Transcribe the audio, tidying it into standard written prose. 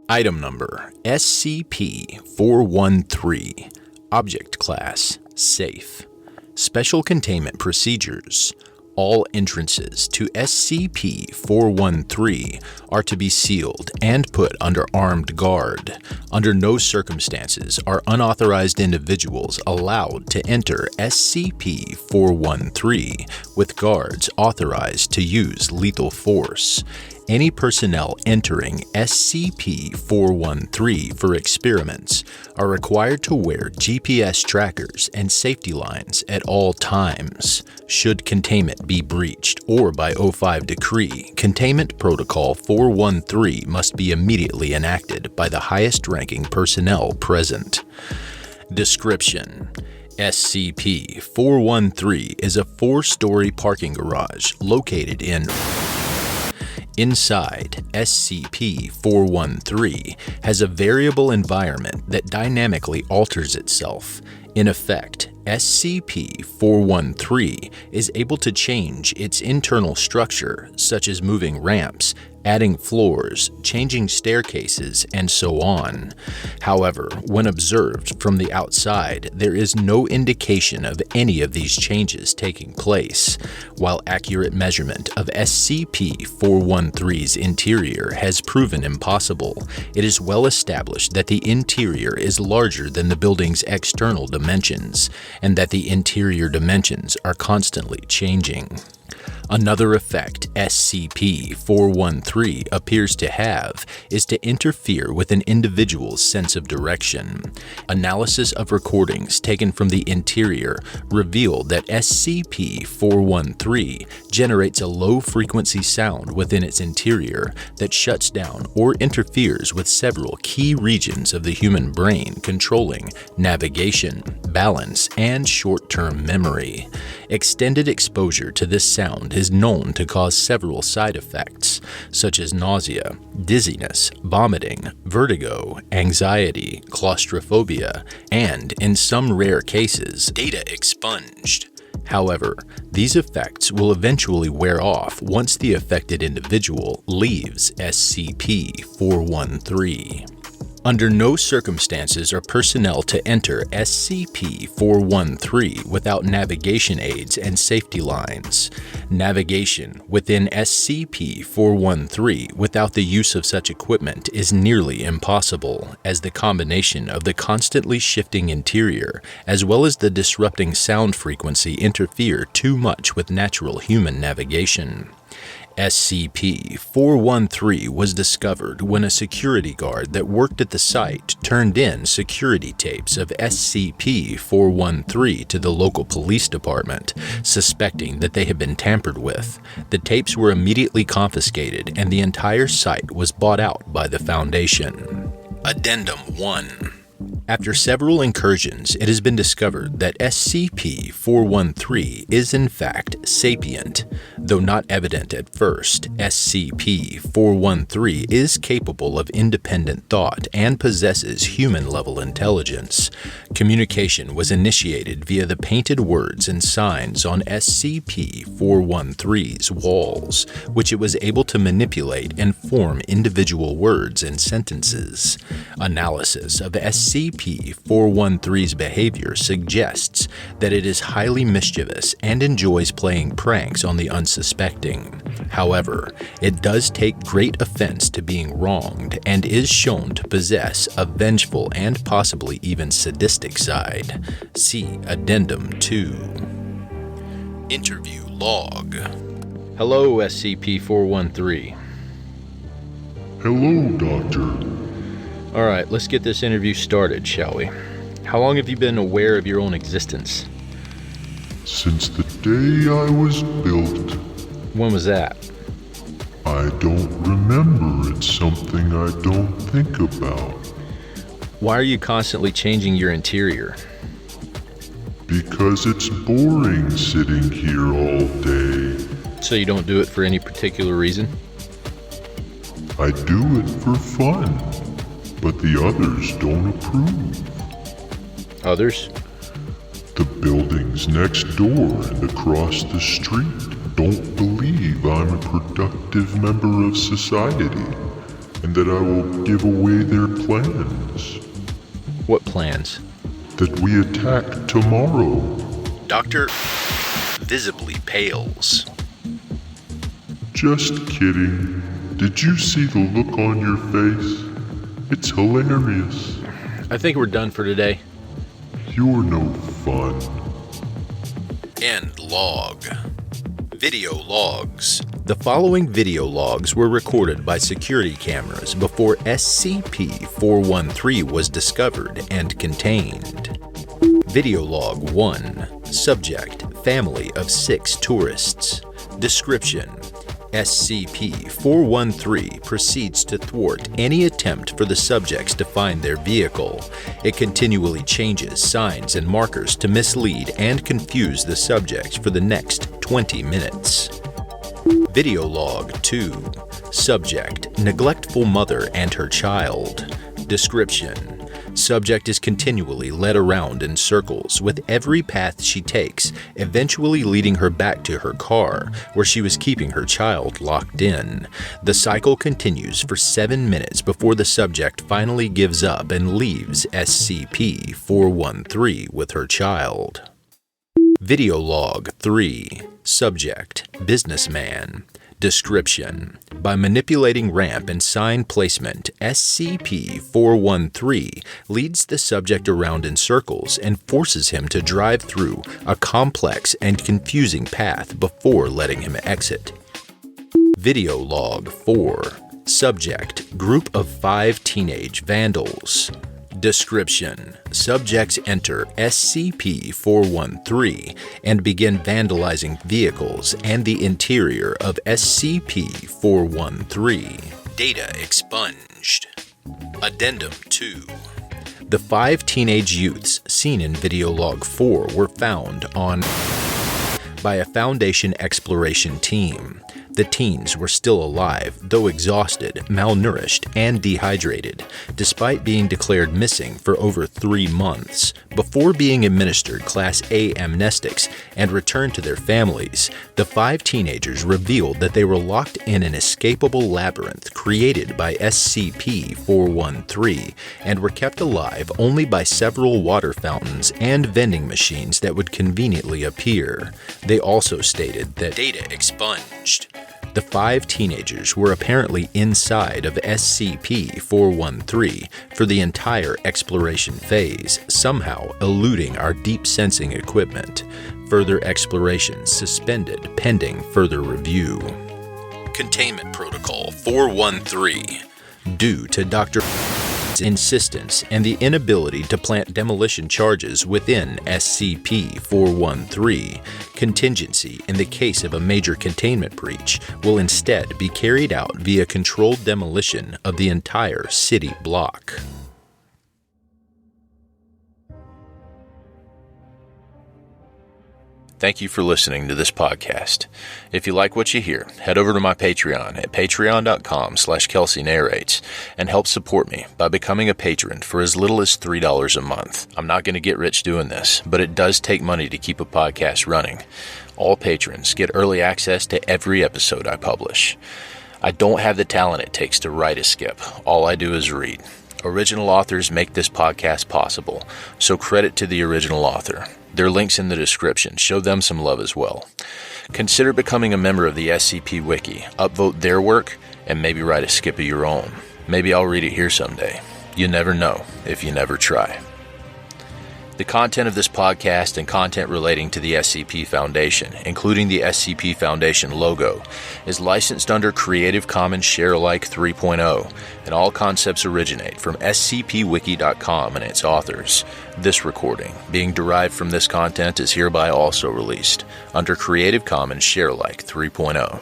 Item number SCP-413. Object Class Safe. Special Containment Procedures. All entrances to SCP-413 are to be sealed and put under armed guard. Under no circumstances are unauthorized individuals allowed to enter SCP-413 with guards authorized to use lethal force. Any personnel entering SCP-413 for experiments are required to wear GPS trackers and safety lines at all times. Should containment be breached or by O5 decree, Containment Protocol 413 must be immediately enacted by the highest-ranking personnel present. Description: SCP-413 is a 4-story parking garage located in Inside, SCP-413 has a variable environment that dynamically alters itself. In effect, SCP-413 is able to change its internal structure, such as moving ramps, adding floors, changing staircases, and so on. However, when observed from the outside, there is no indication of any of these changes taking place. While accurate measurement of SCP-413's interior has proven impossible, it is well established that the interior is larger than the building's external dimensions, and that the interior dimensions are constantly changing. Another effect SCP-413 appears to have is to interfere with an individual's sense of direction. Analysis of recordings taken from the interior reveal that SCP-413 generates a low-frequency sound within its interior that shuts down or interferes with several key regions of the human brain controlling navigation, balance, and short-term memory. Extended exposure to this sound is known to cause several side effects, such as nausea, dizziness, vomiting, vertigo, anxiety, claustrophobia, and, in some rare cases, data expunged. However, these effects will eventually wear off once the affected individual leaves SCP-413. Under no circumstances are personnel to enter SCP-413 without navigation aids and safety lines. Navigation within SCP-413 without the use of such equipment is nearly impossible, as the combination of the constantly shifting interior as well as the disrupting sound frequency interfere too much with natural human navigation. SCP-413 was discovered when a security guard that worked at the site turned in security tapes of SCP-413 to the local police department, suspecting that they had been tampered with. The tapes were immediately confiscated and the entire site was bought out by the Foundation. Addendum 1. After several incursions, it has been discovered that SCP-413 is in fact sapient. Though not evident at first, SCP-413 is capable of independent thought and possesses human-level intelligence. Communication was initiated via the painted words and signs on SCP-413's walls, which it was able to manipulate and form individual words and sentences. Analysis of SCP-413's behavior suggests that it is highly mischievous and enjoys playing pranks on the unsuspecting. However, it does take great offense to being wronged and is shown to possess a vengeful and possibly even sadistic side. See Addendum 2. Interview Log. Hello, SCP-413. Hello, Doctor. Alright, let's get this interview started, shall we? How long have you been aware of your own existence? Since the day I was built. When was that? I don't remember. It's something I don't think about. Why are you constantly changing your interior? Because it's boring sitting here all day. So you don't do it for any particular reason? I do it for fun, but the others don't approve. Others? The buildings next door and across the street don't believe I'm a productive member of society, and that I will give away their plans. What plans? That we attack tomorrow. Dr. visibly pales. Just kidding. Did you see the look on your face? It's hilarious. I think we're done for today. You're no fun. End log. Video logs. The following video logs were recorded by security cameras before SCP-413 was discovered and contained. Video log 1. Subject: family of 6 tourists. Description: SCP-413 proceeds to thwart any attempt for the subjects to find their vehicle. It continually changes signs and markers to mislead and confuse the subjects for the next 20 minutes. Video log 2. Subject: neglectful mother and her child. Description: subject is continually led around in circles with every path she takes, eventually leading her back to her car, where she was keeping her child locked in. The cycle continues for 7 minutes before the subject finally gives up and leaves SCP-413 with her child. Video log 3. Subject: businessman. Description: by manipulating ramp and sign placement, SCP-413 leads the subject around in circles and forces him to drive through a complex and confusing path before letting him exit. Video log 4. Subject: group of 5 teenage vandals. Description: subjects enter SCP-413 and begin vandalizing vehicles and the interior of SCP-413. Data expunged. Addendum 2. The 5 teenage youths seen in video log 4 were found by a Foundation exploration team. The teens were still alive, though exhausted, malnourished, and dehydrated, despite being declared missing for over 3 months. Before being administered Class A amnestics and returned to their families, the 5 teenagers revealed that they were locked in an escapable labyrinth created by SCP-413 and were kept alive only by several water fountains and vending machines that would conveniently appear. They also stated that data expunged. The 5 teenagers were apparently inside of SCP-413 for the entire exploration phase, somehow eluding our deep sensing equipment. Further exploration suspended pending further review. Containment Protocol 413. Due to Dr. insistence and the inability to plant demolition charges within SCP-413, contingency in the case of a major containment breach will instead be carried out via controlled demolition of the entire city block. Thank you for listening to this podcast. If you like what you hear, head over to my Patreon at patreon.com/Kelsey Narrates and help support me by becoming a patron for as little as $3 a month. I'm not going to get rich doing this, but it does take money to keep a podcast running. All patrons get early access to every episode I publish. I don't have the talent it takes to write a skip. All I do is read. Original authors make this podcast possible, so credit to the original author. Their links in the description. Show them some love as well. Consider becoming a member of the SCP Wiki, upvote their work, and maybe write a skip of your own. Maybe I'll read it here someday. You never know if you never try. The content of this podcast and content relating to the SCP Foundation, including the SCP Foundation logo, is licensed under Creative Commons Sharealike 3.0, and all concepts originate from scpwiki.com and its authors. This recording, being derived from this content, is hereby also released under Creative Commons Sharealike 3.0.